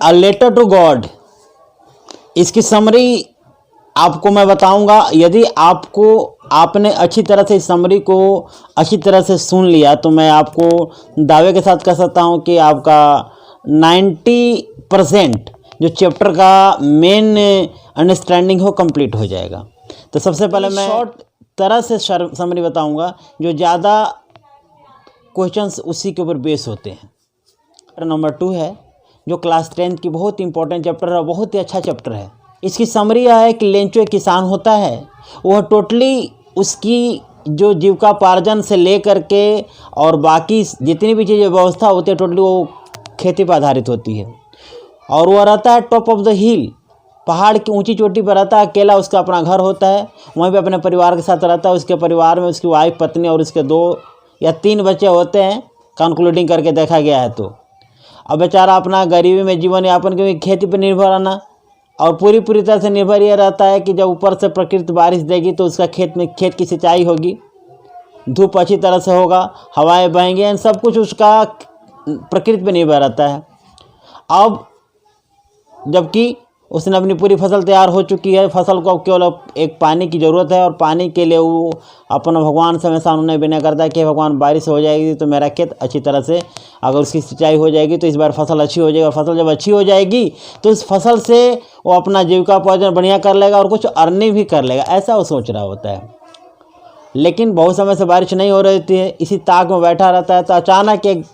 A letter to God, इसकी summary आपको मैं बताऊंगा। यदि आपने अच्छी तरह से इस समरी को अच्छी तरह से सुन लिया तो मैं आपको दावे के साथ कह सकता हूं कि आपका 90% जो चैप्टर का मेन अंडरस्टैंडिंग हो कंप्लीट हो जाएगा। तो सबसे पहले मैं शॉर्ट तरह से समरी बताऊंगा, जो ज़्यादा क्वेश्चंस उसी के ऊपर बेस होते हैं। चैप्टर नंबर 2 है, जो क्लास 10 की बहुत इंपॉर्टेंट चैप्टर है, बहुत ही अच्छा चैप्टर है। इसकी समरी यह है कि लेंचो एक किसान होता है, वह टोटली उसकी जो जीविकापार्जन से लेकर के और बाकी जितनी भी चीज़ें व्यवस्था होती है टोटली वो खेती पर आधारित होती है। और वह रहता है टॉप ऑफ द हिल, पहाड़ की ऊंची चोटी पर रहता है, अकेला उसका अपना घर होता है, वहीं पे अपने परिवार के साथ रहता है। उसके परिवार में उसकी वाइफ, पत्नी और उसके 2 या 3 बच्चे होते हैं, कंक्लूडिंग करके देखा गया है। तो अब बेचारा अपना गरीबी में जीवन यापन क्योंकि खेती पर निर्भर रहना, और पूरी तरह से निर्भर यह रहता है कि जब ऊपर से प्रकृति बारिश देगी तो उसका खेत की सिंचाई होगी, धूप अच्छी तरह से होगा, हवाएं बहेंगी, इन सब कुछ उसका प्रकृति पर निर्भर रहता है। अब जबकि उसने अपनी पूरी फसल तैयार हो चुकी है, फसल को केवल एक पानी की ज़रूरत है, और पानी के लिए वो अपना भगवान से हमेशा उन्हें विनय करता है कि भगवान बारिश हो जाएगी तो मेरा खेत अच्छी तरह से, अगर उसकी सिंचाई हो जाएगी तो इस बार फसल अच्छी हो जाएगी, और फसल जब अच्छी हो जाएगी तो उस फसल से वो अपना जीविकापार्जन बढ़िया कर लेगा और कुछ अर्निंग भी कर लेगा, ऐसा वो सोच रहा होता है। लेकिन बहुत समय से बारिश नहीं हो रही थी, इसी ताक में बैठा रहता है। तो अचानक एक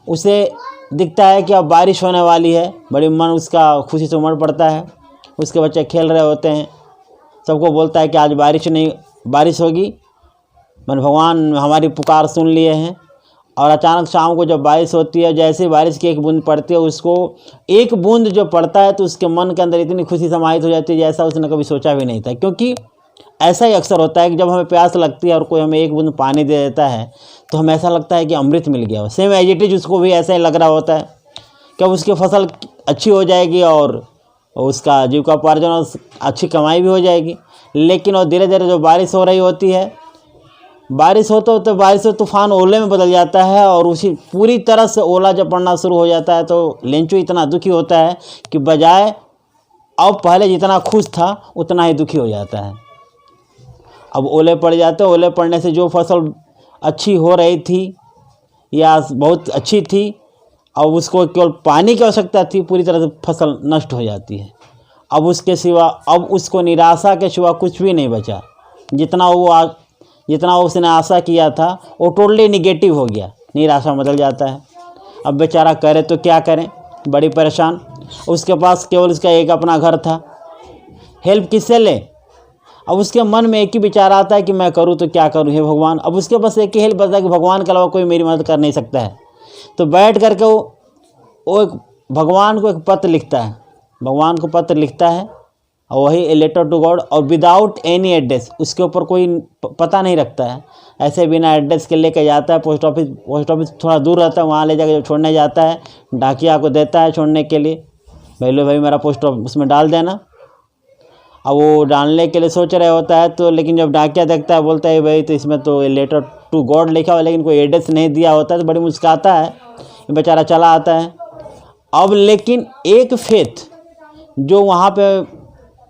उसे दिखता है कि अब बारिश होने वाली है, बड़ी मन उसका खुशी से उमड़ पड़ता है। उसके बच्चे खेल रहे होते हैं, सबको बोलता है कि आज बारिश होगी, मैंने भगवान हमारी पुकार सुन लिए हैं। और अचानक शाम को जब बारिश होती है, जैसे बारिश की एक बूंद पड़ती है, उसको एक बूंद जो पड़ता है तो उसके मन के अंदर इतनी खुशी समाहित हो जाती है जैसा उसने कभी सोचा भी नहीं था। क्योंकि ऐसा ही अक्सर होता है कि जब हमें प्यास लगती है और कोई हमें एक बूंद पानी दे देता है तो हमें ऐसा लगता है कि अमृत मिल गया हो। सेम एज इट इज उसको भी ऐसा ही लग रहा होता है कि उसकी फसल अच्छी हो जाएगी और उसका जीविकोपार्जन और अच्छी कमाई भी हो जाएगी। लेकिन और धीरे धीरे जो बारिश हो रही होती है, बारिश से तूफान ओले में बदल जाता है, और उसी पूरी तरह से ओला जब पड़ना शुरू हो जाता है तो लेंचो इतना दुखी होता है कि बजाय अब पहले जितना खुश था उतना ही दुखी हो जाता है। अब ओले पड़ जाते हैं, ओले पड़ने से जो फसल अच्छी हो रही थी या बहुत अच्छी थी, अब उसको केवल पानी की आवश्यकता थी, पूरी तरह से फसल नष्ट हो जाती है। अब उसको निराशा के सिवा कुछ भी नहीं बचा। जितना उसने आशा किया था वो टोटली निगेटिव हो गया, निराशा बदल जाता है। अब बेचारा करे तो क्या करें, बड़ी परेशान। उसके पास केवल उसका एक अपना घर था, हेल्प किससे ले? अब उसके मन में एक ही विचार आता है कि मैं करूँ तो क्या करूँ, हे भगवान। अब उसके पास एक ही हेल्प बता है कि भगवान के अलावा कोई मेरी मदद कर नहीं सकता है। तो बैठ करके वो एक भगवान को एक पत्र लिखता है, भगवान को पत्र लिखता है, और वही ए लेटर टू गॉड, और विदाउट एनी एड्रेस, उसके ऊपर कोई पता नहीं रखता है, ऐसे बिना एड्रेस के लेके जाता है पोस्ट ऑफिस थोड़ा दूर रहता है, वहाँ ले जाकर जब छोड़ने जाता है डाकिया को देता है छोड़ने के लिए, भाई मेरा पोस्ट ऑफिस में डाल देना। अब वो डालने के लिए सोच रहे होता है तो, लेकिन जब डाकिया देखता है बोलता है भाई तो इसमें तो लेटर टू गॉड लिखा हुआ, लेकिन कोई एड्रेस नहीं दिया होता है। तो बड़ी मुस्कुराता है, बेचारा चला आता है। अब लेकिन एक फेथ जो वहाँ पे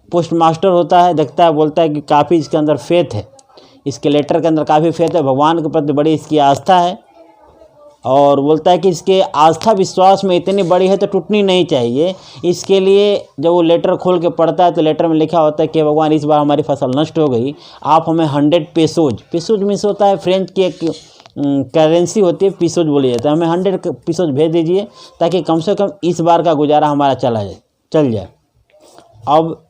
पोस्ट मास्टर होता है देखता है, बोलता है कि काफ़ी इसके अंदर फेथ है, इसके लेटर के अंदर काफ़ी फेथ है, भगवान के प्रति बड़ी इसकी आस्था है, और बोलता है कि इसके आस्था विश्वास में इतनी बड़ी है तो टूटनी नहीं चाहिए। इसके लिए जब वो लेटर खोल के पढ़ता है तो लेटर में लिखा होता है कि भगवान इस बार हमारी फसल नष्ट हो गई, आप हमें 100 पेसोज मीन्स होता है फ्रेंच की एक करेंसी होती है, पीसोज बोली जाता है, हमें 100 पीसोज भेज दीजिए ताकि कम से कम इस बार का गुजारा हमारा चल जाए। अब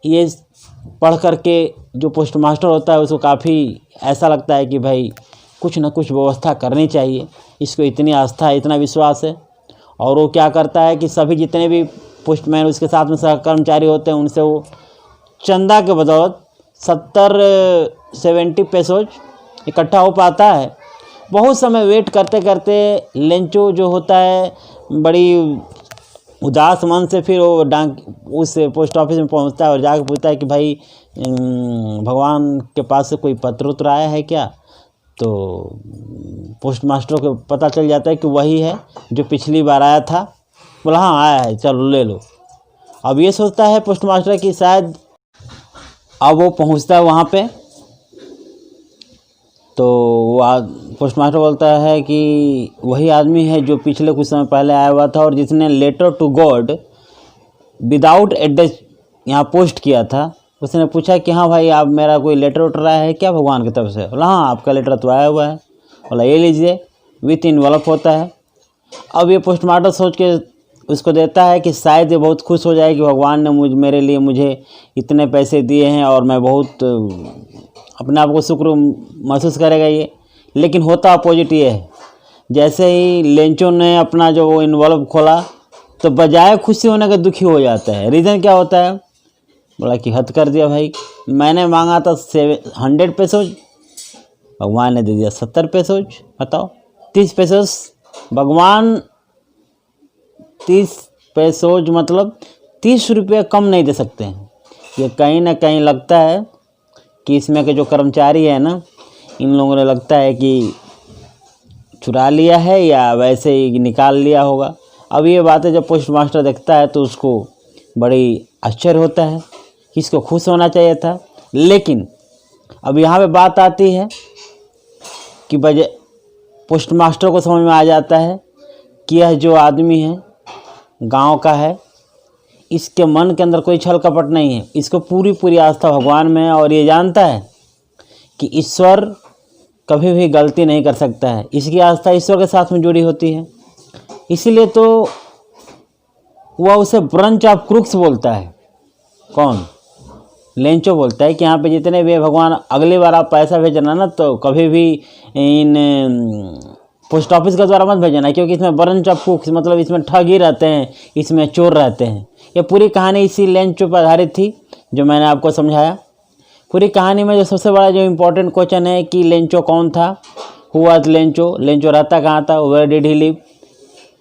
ये पढ़ करके जो पोस्ट मास्टर होता है उसको काफ़ी ऐसा लगता है कि भाई कुछ ना कुछ व्यवस्था करनी चाहिए, इसको इतनी आस्था है, इतना विश्वास है। और वो क्या करता है कि सभी जितने भी पोस्टमैन उसके साथ में सहकर्मचारी होते हैं उनसे वो चंदा के बदौलत 70 पेसोज इकट्ठा हो पाता है। बहुत समय वेट करते करते लेंचो जो होता है बड़ी उदास मन से फिर वो उस पोस्ट ऑफिस में पहुंचता है और जाकर पूछता है कि भाई भगवान के पास से कोई पत्र उत्र आया है क्या? तो पोस्ट मास्टर को पता चल जाता है कि वही है जो पिछली बार आया था, बोला हाँ आया है, चलो ले लो। अब ये सोचता है पोस्ट मास्टर कि शायद, अब वो पहुंचता है वहाँ पे, तो पोस्ट मास्टर बोलता है कि वही आदमी है जो पिछले कुछ समय पहले आया हुआ था और जिसने letter to God without address यहाँ पोस्ट किया था। उसने पूछा कि हाँ भाई, आप मेरा कोई लेटर उटर आया है क्या भगवान की तरफ से? बोला हाँ आपका लेटर तो आया हुआ है। बोला ये लीजिए, विथ इन्वॉल्व होता है। अब ये पोस्ट मास्टर सोच के उसको देता है कि शायद ये बहुत खुश हो जाए कि भगवान ने मेरे लिए मुझे इतने पैसे दिए हैं और मैं बहुत अपने आप को शुक्र महसूस करेगा ये। लेकिन होता अपोजिट ये है, जैसे ही लेंचो ने अपना जो वो इन्वॉल्व खोला तो बजाय खुशी होने का दुखी हो जाता है। रीज़न क्या होता है? बोला कि हद कर दिया भाई, मैंने मांगा था 100 पेसोज, भगवान ने दे दिया 70 पेसोज। बताओ 30 पेसोज, भगवान 30 पेसोज मतलब 30 रुपये कम नहीं दे सकते हैं। ये कहीं ना कहीं लगता है कि इसमें के जो कर्मचारी है ना, इन लोगों ने लगता है कि चुरा लिया है या वैसे ही निकाल लिया होगा। अब ये बातें जब पोस्ट मास्टर देखता है तो उसको बड़ी आश्चर्य होता है कि इसको खुश होना चाहिए था। लेकिन अब यहाँ पे बात आती है कि पोस्ट मास्टर को समझ में आ जाता है कि यह जो आदमी है गांव का है, इसके मन के अंदर कोई छल कपट नहीं है, इसको पूरी आस्था भगवान में है और ये जानता है कि ईश्वर कभी भी गलती नहीं कर सकता है। इसकी आस्था ईश्वर के साथ में जुड़ी होती है, इसीलिए तो वह उसे ब्रंच ऑफ क्रूक्स बोलता है। कौन? लेंचो बोलता है कि यहाँ पे जितने भी भगवान, अगली बार आप पैसा भेजना ना तो कभी भी इन पोस्ट ऑफिस के द्वारा मत भेजना, क्योंकि इसमें ब्रंच ऑफ क्रूक्स मतलब इसमें ठग ही रहते हैं, इसमें चोर रहते हैं। ये पूरी कहानी इसी लेंचो पर आधारित थी जो मैंने आपको समझाया। पूरी कहानी में जो सबसे बड़ा जो इम्पोर्टेंट क्वेश्चन है कि लेंचो कौन था, हु वाज लेंचो, लेंचो रहता कहाँ था, where did he live,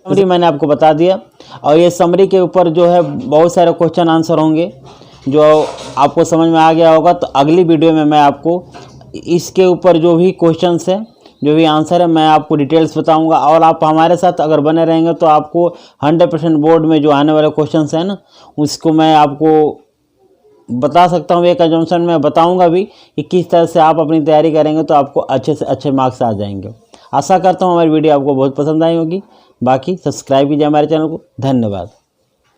summary मैंने आपको बता दिया। और ये समरी के ऊपर जो है बहुत सारे क्वेश्चन आंसर होंगे जो आपको समझ में आ गया होगा। तो अगली वीडियो में मैं आपको इसके ऊपर जो भी क्वेश्चंस है, जो भी आंसर है, मैं आपको डिटेल्स बताऊंगा। और आप हमारे साथ अगर बने रहेंगे तो आपको 100% बोर्ड में जो आने वाले क्वेश्चंस हैं ना, उसको मैं आपको बता सकता हूँ। एक एजम्पशन में बताऊंगा भी कि किस तरह से आप अपनी तैयारी करेंगे तो आपको अच्छे से अच्छे मार्क्स आ जाएंगे। आशा करता हूँ हमारी वीडियो आपको बहुत पसंद आई होगी। बाकी सब्सक्राइब कीजिए हमारे चैनल को। धन्यवाद।